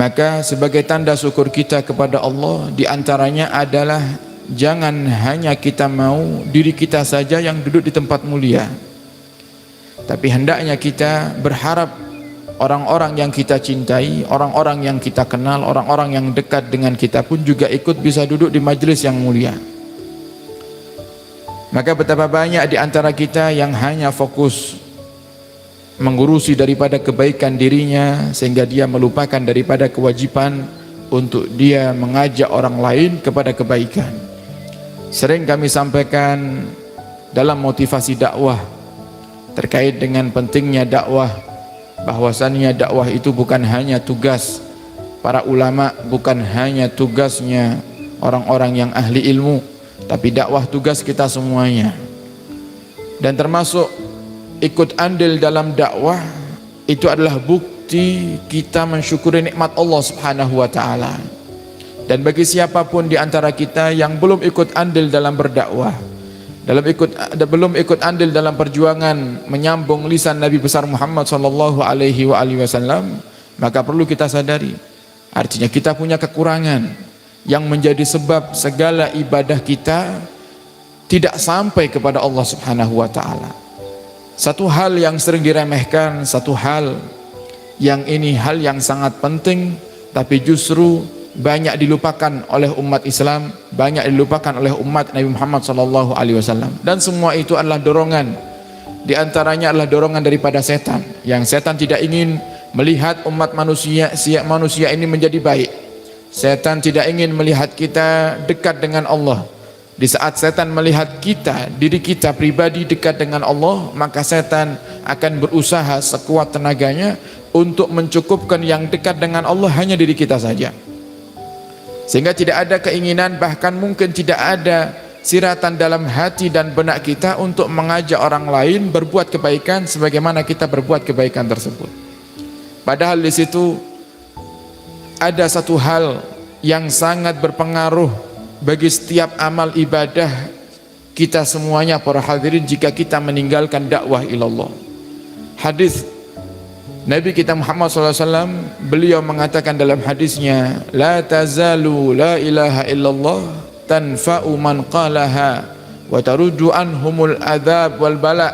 Maka sebagai tanda syukur kita kepada Allah, di antaranya adalah jangan hanya kita mau diri kita saja yang duduk di tempat mulia, tapi hendaknya kita berharap orang-orang yang kita cintai, orang-orang yang kita kenal, orang-orang yang dekat dengan kita pun juga ikut bisa duduk di majelis yang mulia. Maka betapa banyak di antara kita yang hanya fokus mengurusi daripada kebaikan dirinya, sehingga dia melupakan daripada kewajiban untuk dia mengajak orang lain kepada kebaikan. Sering kami sampaikan dalam motivasi dakwah terkait dengan pentingnya dakwah, bahwasannya dakwah itu bukan hanya tugas para ulama, bukan hanya tugasnya orang-orang yang ahli ilmu, tapi dakwah tugas kita semuanya. Dan termasuk ikut andil dalam dakwah itu adalah bukti kita mensyukuri nikmat Allah Subhanahu wa taala. Dan bagi siapapun di antara kita yang belum ikut andil dalam berdakwah, belum ikut andil dalam perjuangan menyambung lisan Nabi besar Muhammad sallallahu alaihi wasallam, maka perlu kita sadari, artinya kita punya kekurangan yang menjadi sebab segala ibadah kita tidak sampai kepada Allah Subhanahu wa taala. Satu hal yang sering diremehkan, satu hal yang ini hal yang sangat penting, tapi justru banyak dilupakan oleh umat Islam, banyak dilupakan oleh umat Nabi Muhammad SAW. Dan semua itu adalah dorongan, di antaranya adalah dorongan daripada setan, yang setan tidak ingin melihat umat manusia ini menjadi baik. Setan tidak ingin melihat kita dekat dengan Allah. Di saat setan melihat kita, diri kita pribadi dekat dengan Allah, maka setan akan berusaha sekuat tenaganya untuk mencukupkan yang dekat dengan Allah hanya diri kita saja. Sehingga tidak ada keinginan, bahkan mungkin tidak ada siratan dalam hati dan benak kita untuk mengajak orang lain berbuat kebaikan sebagaimana kita berbuat kebaikan tersebut. Padahal di situ ada satu hal yang sangat berpengaruh bagi setiap amal ibadah kita semuanya para hadirin jika kita meninggalkan dakwah ilallah. Hadis Nabi kita Muhammad SAW, beliau mengatakan dalam hadisnya, la tazalu la ilaha illallah tanfa'u man qalaha wa taruddu anhumul adab wal bala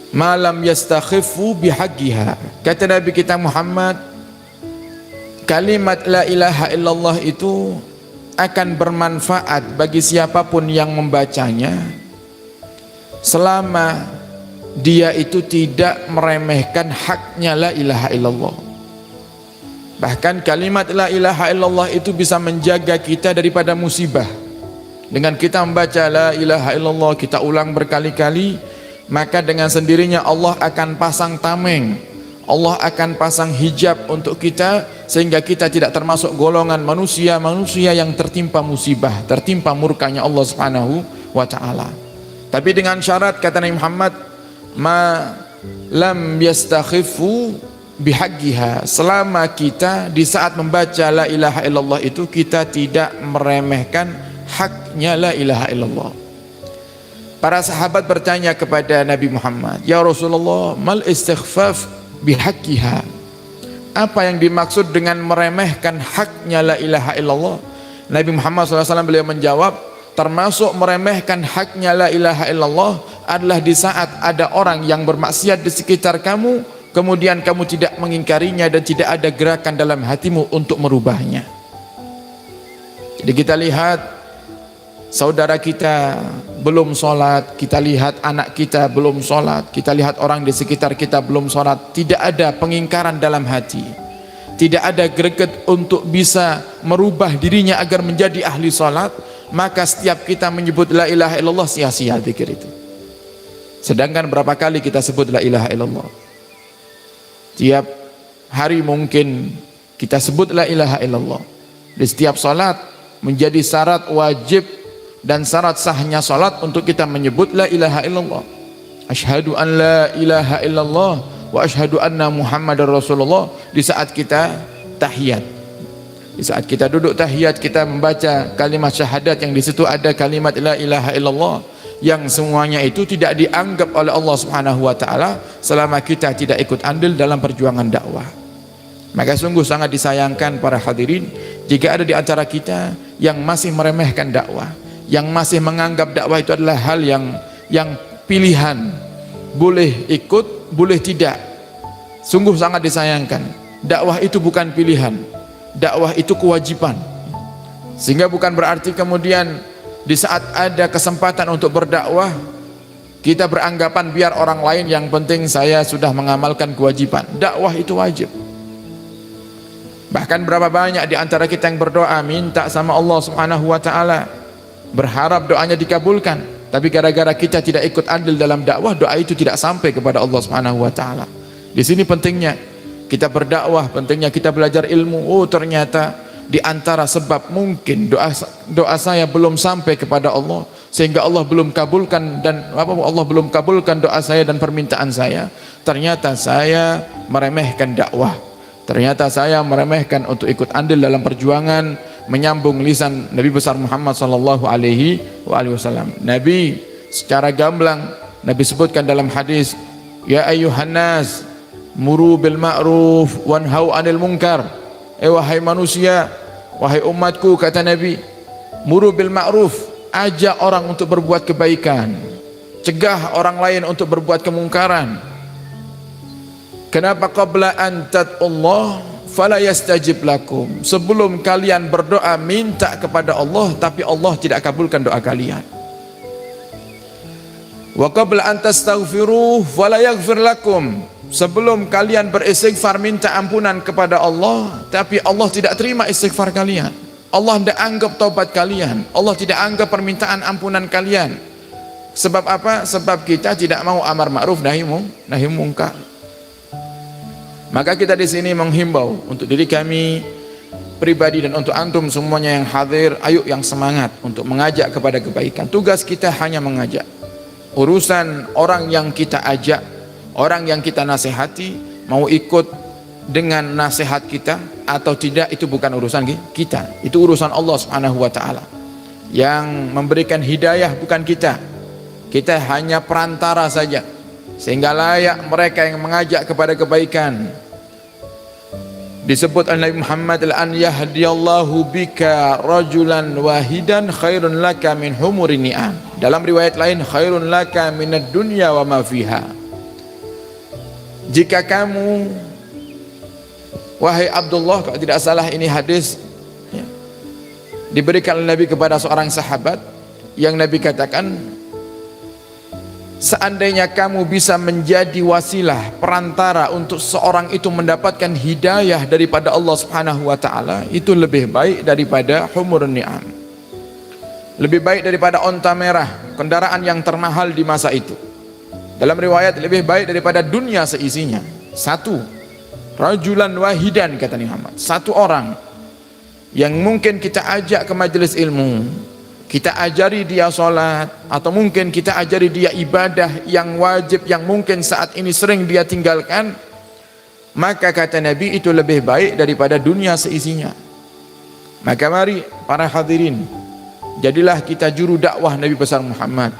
ma lam yastakhifu bihaqqiha. Kata Nabi kita Muhammad, kalimat la ilaha illallah itu akan bermanfaat bagi siapapun yang membacanya selama dia itu tidak meremehkan haknya la ilaha illallah. Bahkan kalimat la ilaha illallah itu bisa menjaga kita daripada musibah. Dengan kita membaca la ilaha illallah, kita ulang berkali-kali, maka dengan sendirinya Allah akan pasang tameng, Allah akan pasang hijab untuk kita, sehingga kita tidak termasuk golongan manusia yang tertimpa musibah, tertimpa murkanya Allah Subhanahu wa ta'ala. Tapi dengan syarat, kata Nabi Muhammad, ma lam yastakhifu bihaqqiha, selama kita di saat membaca la ilaha illallah itu kita tidak meremehkan haknya la ilaha illallah. Para sahabat bertanya kepada Nabi Muhammad, ya Rasulullah, mal istighfaf bihaqqiha, apa yang dimaksud dengan meremehkan haknya la ilaha illallah? Nabi Muhammad SAW beliau menjawab, termasuk meremehkan haknya la ilaha illallah adalah di saat ada orang yang bermaksiat di sekitar kamu, kemudian kamu tidak mengingkarinya dan tidak ada gerakan dalam hatimu untuk merubahnya. Jadi kita lihat saudara kita belum sholat, kita lihat anak kita belum sholat, kita lihat orang di sekitar kita belum sholat, tidak ada pengingkaran dalam hati, tidak ada greget untuk bisa merubah dirinya agar menjadi ahli sholat, maka setiap kita menyebut la ilaha illallah sia-sia zikir itu. Sedangkan berapa kali kita sebut la ilaha illallah? Tiap hari mungkin kita sebut la ilaha illallah. Di setiap salat menjadi syarat wajib dan syarat sahnya salat untuk kita menyebut la ilaha illallah. Asyhadu an la ilaha illallah wa asyhadu anna Muhammadar Rasulullah di saat kita tahiyat. Di saat kita duduk tahiyat, kita membaca kalimat syahadat yang di situ ada kalimat la ilaha illallah, yang semuanya itu tidak dianggap oleh Allah Subhanahu wa taala selama kita tidak ikut andil dalam perjuangan dakwah. Maka sungguh sangat disayangkan para hadirin jika ada di antara kita yang masih meremehkan dakwah, yang masih menganggap dakwah itu adalah hal yang pilihan, boleh ikut, boleh tidak. Sungguh sangat disayangkan. Dakwah itu bukan pilihan, dakwah itu kewajiban. Sehingga bukan berarti kemudian di saat ada kesempatan untuk berdakwah kita beranggapan biar orang lain, yang penting saya sudah mengamalkan kewajiban. Dakwah itu wajib. Bahkan berapa banyak di antara kita yang berdoa minta sama Allah Subhanahu wa taala, berharap doanya dikabulkan, tapi gara-gara kita tidak ikut andil dalam dakwah, doa itu tidak sampai kepada Allah Subhanahu wa taala. Di sini pentingnya kita berdakwah, pentingnya kita belajar ilmu. Oh, ternyata di antara sebab mungkin doa saya belum sampai kepada Allah sehingga Allah belum kabulkan, dan Allah belum kabulkan doa saya dan permintaan saya, ternyata saya meremehkan dakwah. Ternyata saya meremehkan untuk ikut andil dalam perjuangan menyambung lisan Nabi besar Muhammad sallallahu alaihi wasallam. Nabi secara gamblang Nabi sebutkan dalam hadis, ya ayyuhan nas muru bil ma'ruf wanhau 'anil munkar. Wahai manusia, wahai umatku, kata Nabi, muru bil ma'ruf, ajak orang untuk berbuat kebaikan, cegah orang lain untuk berbuat kemungkaran. Kenapa? Qabla an tad'ullah fala yastajib lakum. Sebelum kalian berdoa minta kepada Allah, tapi Allah tidak kabulkan doa kalian. Wa qabla an tastaghfiru fala yaghfir lakum. Sebelum kalian beristighfar minta ampunan kepada Allah, tapi Allah tidak terima istighfar kalian. Allah tidak anggap taubat kalian. Allah tidak anggap permintaan ampunan kalian. Sebab apa? Sebab kita tidak mau amar ma'ruf nahi munkar. Maka kita di sini menghimbau untuk diri kami pribadi dan untuk antum semuanya yang hadir, ayo yang semangat untuk mengajak kepada kebaikan. Tugas kita hanya mengajak. Urusan orang yang kita ajak, orang yang kita nasihati, mau ikut dengan nasihat kita atau tidak, itu bukan urusan kita. Itu urusan Allah Subhanahu wa taala. Yang memberikan hidayah bukan kita. Kita hanya perantara saja. Sehingga layak mereka yang mengajak kepada kebaikan. Disebut oleh Nabi Muhammad, an yahdiyallahu bika rajulan wahidan khairun laka min humurin ni'am. Dalam riwayat lain, khairun laka minad dunya wa ma fiha. Jika kamu, wahai Abdullah, kalau tidak salah ini hadis ya, diberikan oleh Nabi kepada seorang sahabat, yang Nabi katakan, seandainya kamu bisa menjadi wasilah, perantara untuk seorang itu mendapatkan hidayah daripada Allah Subhanahu wa taala, itu lebih baik daripada humurun ni'am. Lebih baik daripada onta merah, kendaraan yang termahal di masa itu. Dalam riwayat, lebih baik daripada dunia seisinya. Satu, rajulan wahidan, kata Nabi Muhammad, satu orang yang mungkin kita ajak ke majelis ilmu, kita ajari dia sholat, atau mungkin kita ajari dia ibadah yang wajib yang mungkin saat ini sering dia tinggalkan, maka kata Nabi itu lebih baik daripada dunia seisinya. Maka mari para hadirin, jadilah kita juru dakwah Nabi besar Muhammad.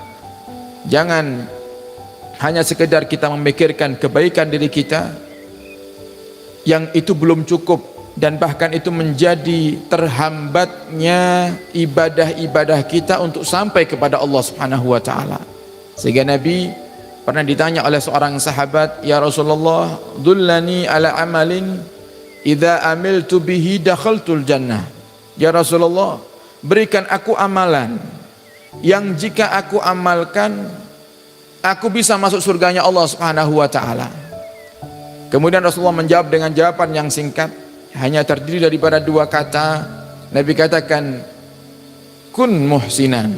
Jangan hanya sekedar kita memikirkan kebaikan diri kita, yang itu belum cukup, dan bahkan itu menjadi terhambatnya ibadah-ibadah kita untuk sampai kepada Allah Subhanahu wa taala. Sehingga Nabi pernah ditanya oleh seorang sahabat, ya Rasulullah, dullani ala amalin idza amiltu bihi dakhaltul jannah. Ya Rasulullah, berikan aku amalan yang jika aku amalkan aku bisa masuk surganya Allah Subhanahu wa taala. Kemudian Rasulullah menjawab dengan jawaban yang singkat, hanya terdiri daripada dua kata. Nabi katakan, kun muhsinan,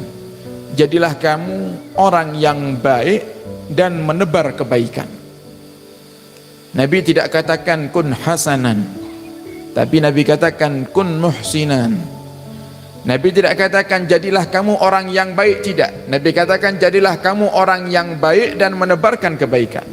jadilah kamu orang yang baik dan menebar kebaikan. Nabi tidak katakan kun hasanan, tapi Nabi katakan kun muhsinan. Nabi tidak katakan jadilah kamu orang yang baik, tidak. Nabi katakan jadilah kamu orang yang baik dan menebarkan kebaikan.